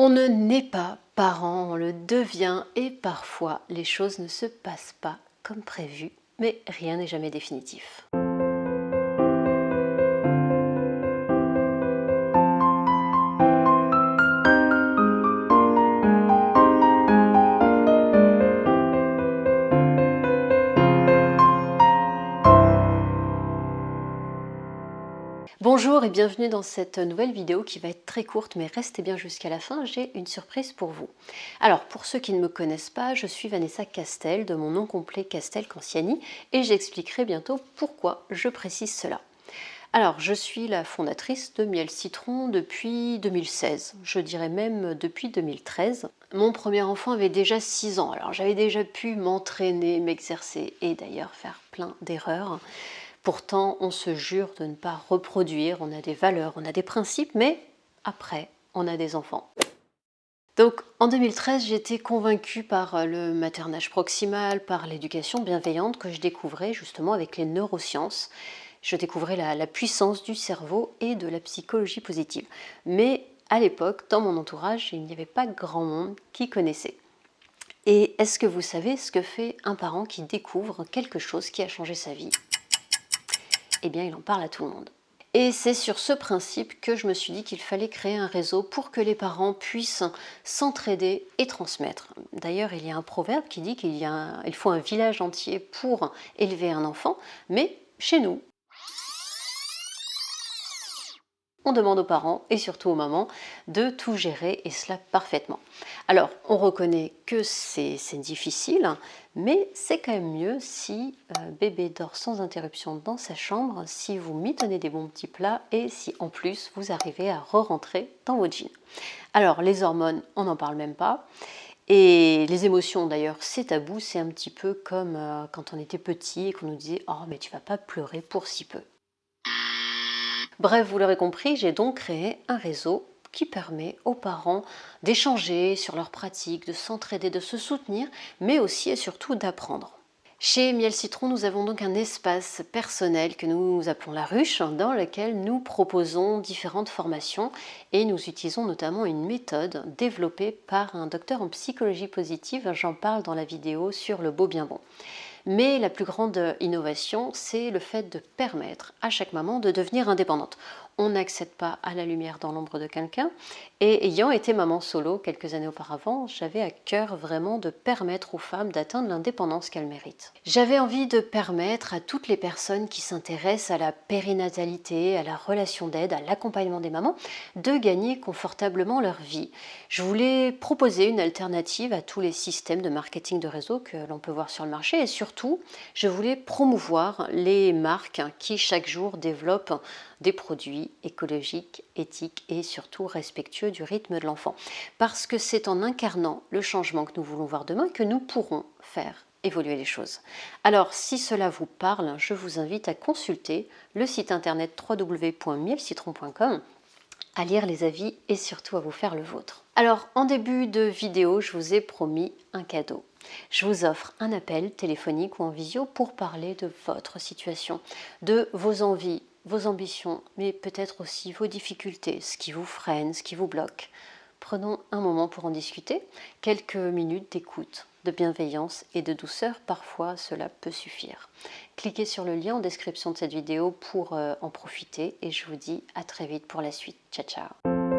On ne naît pas parent, on le devient et parfois les choses ne se passent pas comme prévu, mais rien n'est jamais définitif. Bonjour et bienvenue dans cette nouvelle vidéo qui va être très courte, mais restez bien jusqu'à la fin, j'ai une surprise pour vous. Alors, pour ceux qui ne me connaissent pas, je suis Vanessa Castel, de mon nom complet Castel Canciani, et j'expliquerai bientôt pourquoi je précise cela. Alors, je suis la fondatrice de Miel Citron depuis 2016, je dirais même depuis 2013. Mon premier enfant avait déjà 6 ans, alors j'avais déjà pu m'entraîner, m'exercer et d'ailleurs faire plein d'erreurs. Pourtant, on se jure de ne pas reproduire, on a des valeurs, on a des principes, mais après, on a des enfants. Donc en 2013, j'étais convaincue par le maternage proximal, par l'éducation bienveillante que je découvrais justement avec les neurosciences. Je découvrais la puissance du cerveau et de la psychologie positive. Mais à l'époque, dans mon entourage, il n'y avait pas grand monde qui connaissait. Et est-ce que vous savez ce que fait un parent qui découvre quelque chose qui a changé sa vie ? Eh bien, il en parle à tout le monde. Et c'est sur ce principe que je me suis dit qu'il fallait créer un réseau pour que les parents puissent s'entraider et transmettre. D'ailleurs, il y a un proverbe qui dit qu'il faut un village entier pour élever un enfant, mais chez nous, on demande aux parents et surtout aux mamans de tout gérer et cela parfaitement. Alors, on reconnaît que c'est difficile, mais c'est quand même mieux si bébé dort sans interruption dans sa chambre, si vous mitonnez des bons petits plats et si en plus vous arrivez à re-rentrer dans vos jeans. Alors, les hormones, on n'en parle même pas. Et les émotions d'ailleurs, c'est tabou, c'est un petit peu comme quand on était petit et qu'on nous disait « Oh, mais tu vas pas pleurer pour si peu ». Bref, vous l'aurez compris, j'ai donc créé un réseau qui permet aux parents d'échanger sur leurs pratiques, de s'entraider, de se soutenir, mais aussi et surtout d'apprendre. Chez Miel Citron, nous avons donc un espace personnel que nous appelons la ruche, dans lequel nous proposons différentes formations et nous utilisons notamment une méthode développée par un docteur en psychologie positive, j'en parle dans la vidéo sur le beau bien bon. Mais la plus grande innovation, c'est le fait de permettre à chaque maman de devenir indépendante. On n'accède pas à la lumière dans l'ombre de quelqu'un. Et ayant été maman solo quelques années auparavant, j'avais à cœur vraiment de permettre aux femmes d'atteindre l'indépendance qu'elles méritent. J'avais envie de permettre à toutes les personnes qui s'intéressent à la périnatalité, à la relation d'aide, à l'accompagnement des mamans, de gagner confortablement leur vie. Je voulais proposer une alternative à tous les systèmes de marketing de réseau que l'on peut voir sur le marché et surtout, je voulais promouvoir les marques qui chaque jour développent des produits écologiques, éthiques et surtout respectueux du rythme de l'enfant. Parce que c'est en incarnant le changement que nous voulons voir demain que nous pourrons faire évoluer les choses. Alors, si cela vous parle, je vous invite à consulter le site internet www.mielcitron.com, à lire les avis et surtout à vous faire le vôtre. Alors, en début de vidéo, je vous ai promis un cadeau. Je vous offre un appel téléphonique ou en visio pour parler de votre situation, de vos envies, vos ambitions, mais peut-être aussi vos difficultés, ce qui vous freine, ce qui vous bloque. Prenons un moment pour en discuter, quelques minutes d'écoute, de bienveillance et de douceur, parfois cela peut suffire. Cliquez sur le lien en description de cette vidéo pour en profiter et je vous dis à très vite pour la suite. Ciao ciao.